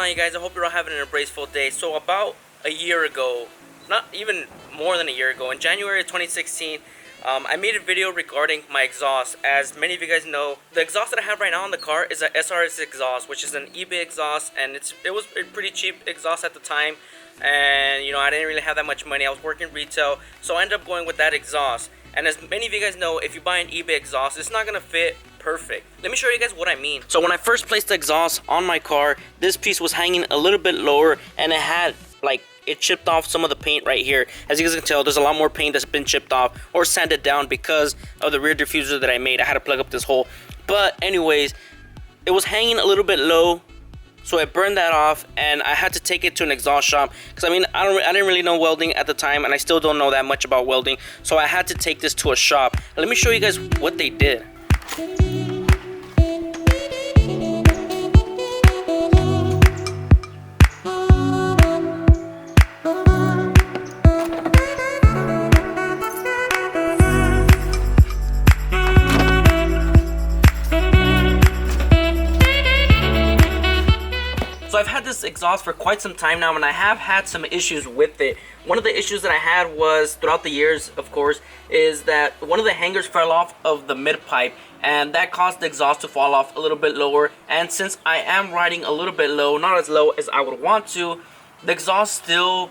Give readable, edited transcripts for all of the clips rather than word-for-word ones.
on, you guys? I hope you're all having an embraceful day. So about a year ago, not even more than a year ago, in January of 2016, I made a video regarding my exhaust. As many of you guys know, the exhaust that I have right now in the car is a SRS exhaust, which is an eBay exhaust, and it was a pretty cheap exhaust at the time. And you know, I didn't really have that much money. I was working retail, so I ended up going with that exhaust. And as many of you guys know, if you buy an eBay exhaust, it's not gonna fit perfect. Let me show you guys what I mean. So when I first placed the exhaust on my car, this piece was hanging a little bit lower, and it had like, it chipped off some of the paint right here. As you guys can tell, there's a lot more paint that's been chipped off or sanded down because of the rear diffuser that I made. I had to plug up this hole. But anyways, it was hanging a little bit low, so I burned that off, and I had to take it to an exhaust shop because I mean, I didn't really know welding at the time, and I still don't know that much about welding. So I had to take this to a shop. Let me show you guys what they did. So I've had this exhaust for quite some time now, and I have had some issues with it. One of the issues that I had was, throughout the years, of course, is that one of the hangers fell off of the mid pipe, and that caused the exhaust to fall off a little bit lower. And since I am riding a little bit low, not as low as I would want to, the exhaust still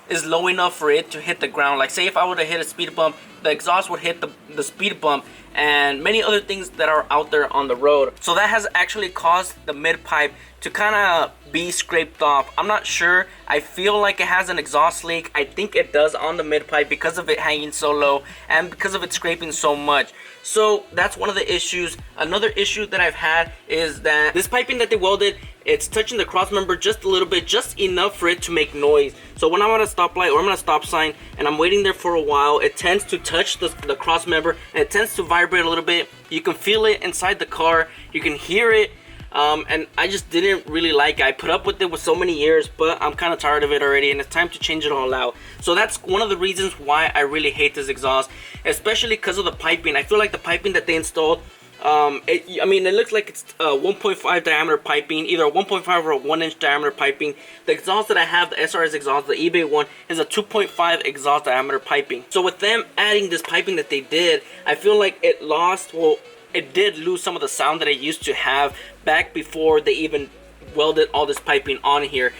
is low enough for it to hit the ground. Like, say if I were to hit a speed bump, the exhaust would hit the speed bump and many other things that are out there on the road. So that has actually caused the mid pipe to kind of be scraped off. I'm not sure. I feel like it has an exhaust leak. I think it does on the mid pipe because of it hanging so low and because of it scraping so much. So that's one of the issues. Another issue that I've had is that this piping that they welded, it's touching the cross member just a little bit, just enough for it to make noise. So when I'm at a stoplight or I'm at a stop sign and I'm waiting there for a while, it tends to touch the cross member, and it tends to vibrate a little bit. You can feel it inside the car, you can hear it. And I just didn't really like it. I put up with it for so many years, but I'm kind of tired of it already, and it's time to change it all out. So that's one of the reasons why I really hate this exhaust, especially because of the piping. I feel like the piping that they installed, I mean, it looks like it's 1.5 diameter piping, either a 1.5 or a 1-inch diameter piping. The exhaust that I have, the SRS exhaust, the eBay one, is a 2.5 exhaust diameter piping. So with them adding this piping that they did, I feel like it lost, well, it did lose some of the sound that it used to have back before they even welded all this piping on here.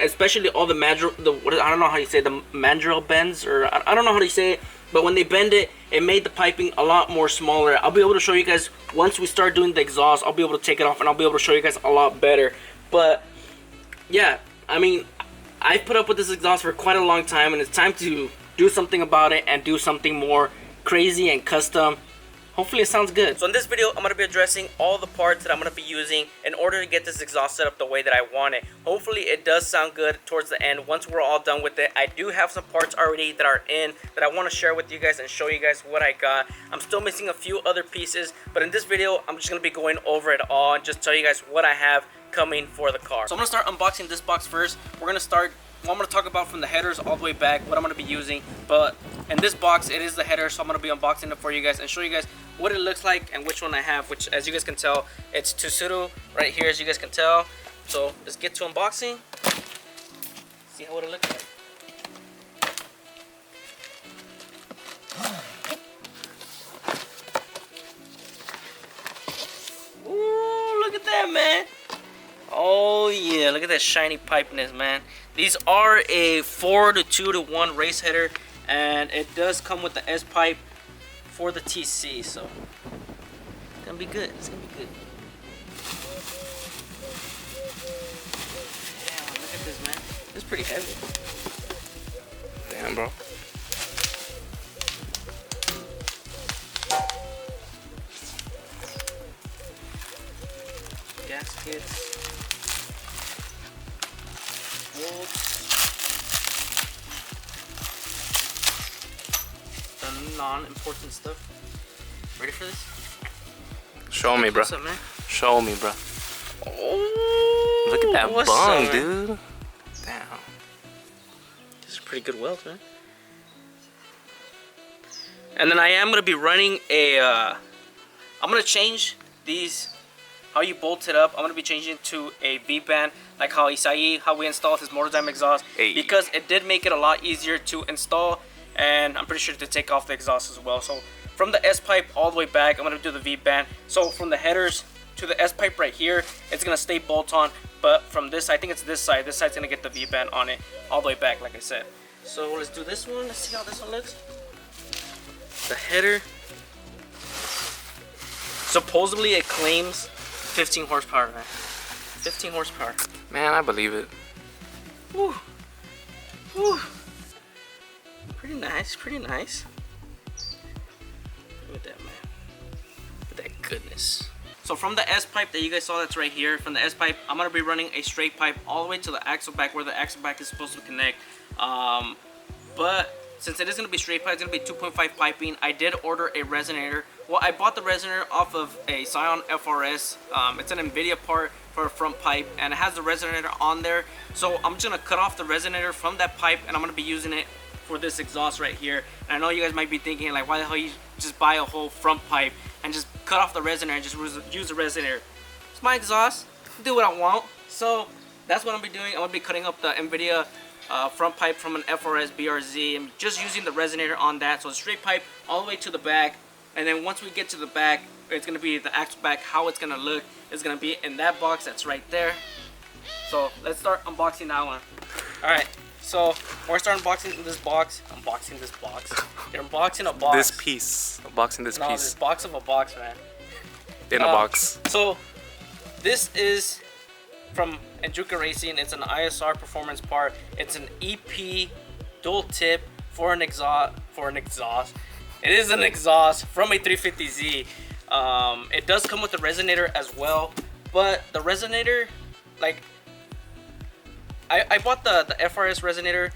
Especially all the I don't know how you say, the mandrel bends, or I don't know how to say it, but when they bend it, it made the piping a lot more smaller. I'll be able to show you guys once we start doing the exhaust. I'll be able to take it off and I'll be able to show you guys a lot better. But yeah, I mean, I've put up with this exhaust for quite a long time, and it's time to do something about it and do something more crazy and custom. Hopefully it sounds good. So in this video, I'm going to be addressing all the parts that I'm going to be using in order to get this exhaust set up the way that I want it. Hopefully it does sound good towards the end once we're all done with it. I do have some parts already that are in that I want to share with you guys and show you guys what I got. I'm still missing a few other pieces, but in this video, I'm just going to be going over it all and just tell you guys what I have coming for the car. So I'm going to start unboxing this box first. We're going to start, well, I'm going to talk about from the headers all the way back, what I'm going to be using. But in this box, it is the header, so I'm going to be unboxing it for you guys and show you guys what it looks like and which one I have, which, as you guys can tell, it's Tsuru right here, as you guys can tell. So let's get to unboxing, see how it looks like. Ooh, look at that, man. Oh yeah, look at that shiny pipeness, man. These are a 4-2-1 race header, and it does come with the S pipe for the TC, so it's gonna be good. It's gonna be good. Damn, look at this, man. This is pretty heavy. Damn, bro. Gaskets. The non-important stuff. Ready for this? Show me, bro. What's up, man? Show me, bro. Oh, look at that bung, up, dude. Damn. This is pretty good weld, man. And then I am gonna be running a. I'm gonna change these how you bolt it up. I'm gonna be changing it to a V-band, like how how we installed his motor jam exhaust, Hey. because it did make it a lot easier to install, and I'm pretty sure to take off the exhaust as well. So from the S-pipe all the way back, I'm gonna do the V-band. So from the headers to the S-pipe right here, it's gonna stay bolt-on, but from this, I think it's this side's gonna get the V-band on it all the way back, like I said. So let's do this one. Let's see how this one looks. The header, supposedly it claims 15 horsepower, man. 15 horsepower. Man, I believe it. Woo. Woo. Pretty nice, pretty nice. Look at that, man. Look at that goodness. So from the S-pipe that you guys saw, that's right here, from the S-pipe, I'm going to be running a straight pipe all the way to the axle back where the axle back is supposed to connect. But since it is going to be straight pipe, it's going to be 2.5 piping. I did order a resonator. Well, I bought the resonator off of a Scion FRS. It's an NVIDIA part for a front pipe, and it has the resonator on there. So I'm just going to cut off the resonator from that pipe, and I'm going to be using it for this exhaust right here. And I know you guys might be thinking, like, why the hell you just buy a whole front pipe and just cut off the resonator and just use the resonator? It's my exhaust. Do what I want. So that's what I'm going to be doing. I'm going to be cutting up the NVIDIA front pipe from an FRS BRZ. I'm just using the resonator on that. So a straight pipe all the way to the back. And then once we get to the back, it's going to be the axle back. How it's going to look is going to be in that box that's right there. So let's start unboxing that one. Alright, so we're starting unboxing this box. Unboxing this box. You're unboxing a box. This piece. Unboxing this No, piece. this box of a box, man. In a box. So this is from Endurance Racing. It's an ISR performance part. It's an EP dual tip for an exhaust. It is an exhaust from a 350Z. It does come with a resonator as well, but the resonator, like, I bought the FRS resonator.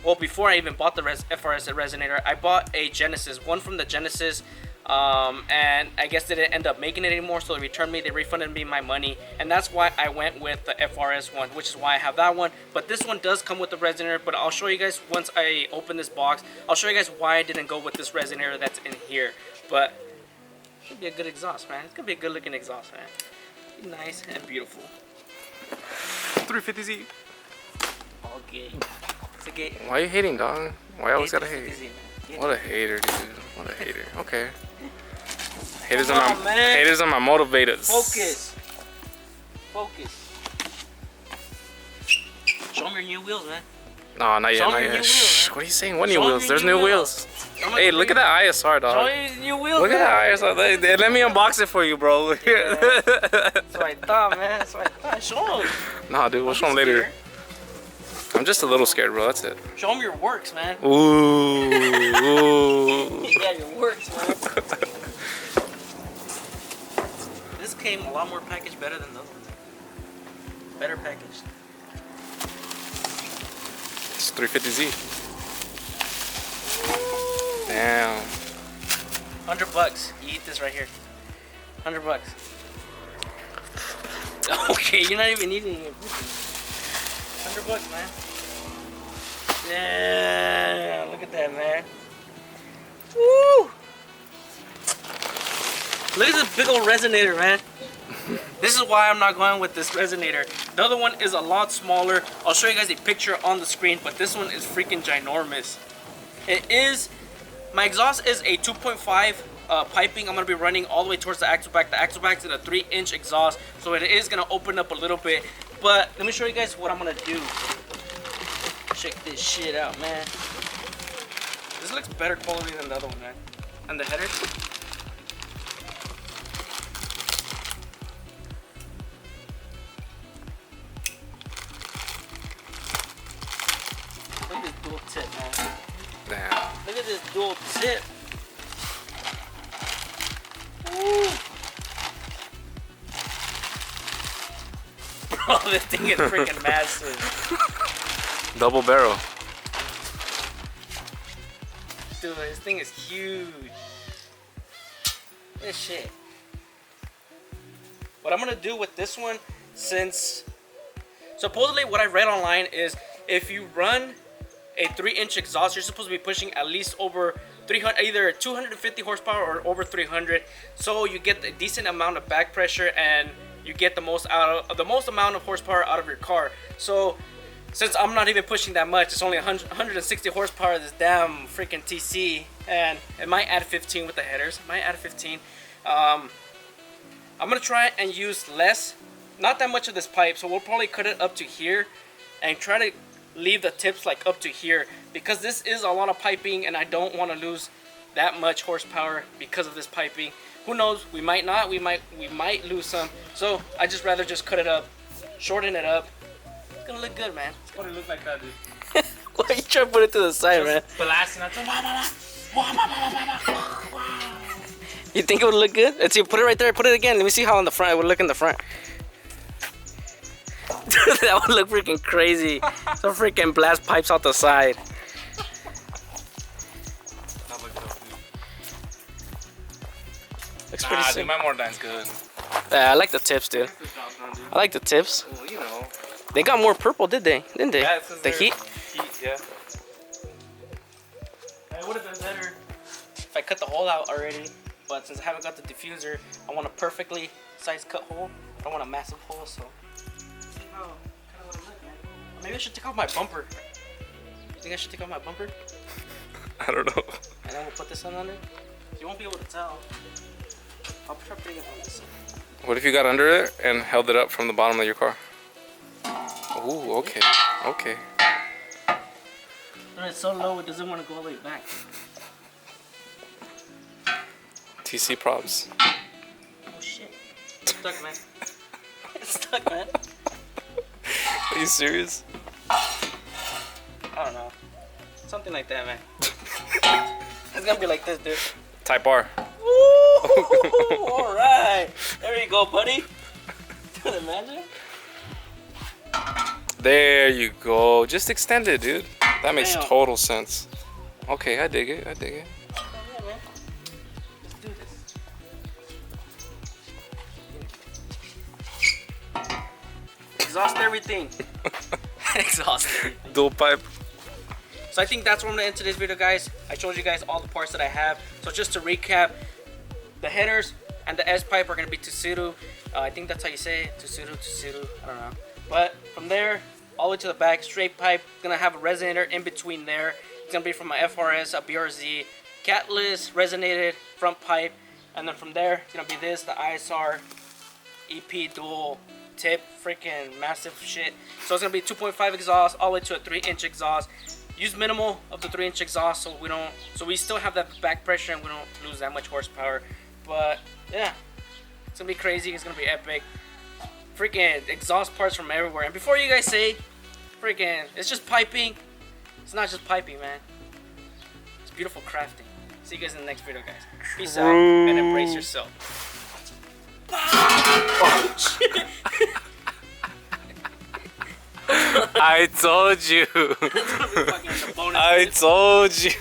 Well, before I even bought the FRS resonator, I bought a Genesis, one from the Genesis, and I guess they didn't end up making it anymore, so they returned me, they refunded me my money, and that's why I went with the FRS one, which is why I have that one. But this one does come with the resonator, but I'll show you guys once I open this box. I'll show you guys why I didn't go with this resonator that's in here. But it's gonna be a good exhaust, man. It's gonna be a good looking exhaust, man. Be nice and beautiful. 350Z. All gay. It's a gay. Why are you hating, dog? Why always gotta hate? 350Z, man. What a hater, dude. What a hater. Okay. Haters Come are on, my man. haters are my motivators. Focus. Focus. Show me your new wheels, man. No, not yet, Show me not your new yet. wheels, Shh, man. what are you saying? What new Show me wheels? your There's new new wheels. wheels. Hey, look at that ISR, dog. Show me your new wheels, Look at man. that ISR. Let me unbox it for you, bro. That's what I thought, man. That's what I thought. Show them. Nah, dude, we'll show them later. I'm just a little scared, bro. That's it. Show them your works, man. Ooh. Ooh. Yeah, your works, man. This came a lot more packaged better than those ones. Better packaged. It's 350Z. Damn. $100. You eat this right here. $100. Okay, you're not even eating it. $100, man. Yeah, look at that, man. Woo! Look at this big old resonator, man. This is why I'm not going with this resonator. The other one is a lot smaller. I'll show you guys a picture on the screen, but this one is freaking ginormous. It is, my exhaust is a 2.5 piping. I'm going to be running all the way towards the axle back. The axle back is a 3-inch exhaust, so it is going to open up a little bit. But let me show you guys what I'm going to do. Check this shit out, man. This looks better quality than the other one, man. And the header. Look at this dual tip, man. Damn. Look at this dual tip. Woo. Bro, this thing is freaking massive. Double barrel. Dude, this thing is huge. This shit. What I'm gonna do with this one, since supposedly what I read online is if you run a 3-inch exhaust, you're supposed to be pushing at least over 300, either 250 horsepower or over 300. So you get a decent amount of back pressure and you get the most amount of horsepower out of your car. So since I'm not even pushing that much, it's only 160 horsepower, this damn freaking TC, and it might add 15 with the headers. It might add 15. I'm gonna try and use less, not that much of this pipe, so we'll probably cut it up to here and try to leave the tips like up to here, because this is a lot of piping and I don't want to lose that much horsepower because of this piping. Who knows, we might not, we might lose some, so I just rather just cut it up, shorten it up. It's gonna look good, man. It's gonna look like that, dude. Why are you trying to put it to the side, man? Blasting at You think it would look good? Let's see, put it right there, put it again. Let me see how on the front it would look in the front. That would look freaking crazy. Some freaking blast pipes out the side. Looks pretty sick. Dude, my more line's good. Yeah, I like the tips, dude. I like the tips. Well, you know. They got more purple, did they? Didn't they? Yeah, The heat? Yeah. It would have been better if I cut the hole out already. But since I haven't got the diffuser, I want a perfectly sized cut hole. I don't want a massive hole, so. See how kind of what it look, man. Maybe I should take off my bumper. You think I should take off my bumper? I don't know. And then we'll put this one on there. You won't be able to tell. I'll try putting it on this one. What if you got under it and held it up from the bottom of your car? Ooh, okay. Okay. But it's so low, it doesn't want to go all the way back. TC props. Oh shit. It's stuck, man. It's stuck, man. Are you serious? I don't know. Something like that, man. It's gonna be like this, dude. Type R. Woo! Alright. There you go, buddy. Imagine. There you go. Just extend it, dude. That makes Damn. total sense. Okay, I dig it. I dig it. Yeah, man. Let's do this. Exhaust everything. Exhaust everything. Dual pipe. So I think that's where I'm gonna end today's video, guys. I showed you guys all the parts that I have. So just to recap, the headers and the S pipe are gonna be Tsuru. I think that's how you say it. Tsuru. I don't know. But from there, all the way to the back, straight pipe. Gonna have a resonator in between there. It's gonna be from my FRS, a BRZ, catless, resonated front pipe, and then from there, it's gonna be this, the ISR EP dual tip, freaking massive shit. So it's gonna be 2.5 exhaust all the way to a 3-inch exhaust. Use minimal of the 3-inch exhaust so we still have that back pressure and we don't lose that much horsepower. But yeah, it's gonna be crazy. It's gonna be epic. Freaking exhaust parts from everywhere. And before you guys say, freaking, it's just piping. It's not just piping, man. It's beautiful crafting. See you guys in the next video, guys. Peace out and embrace yourself. Oh, shit. I told you. I told you.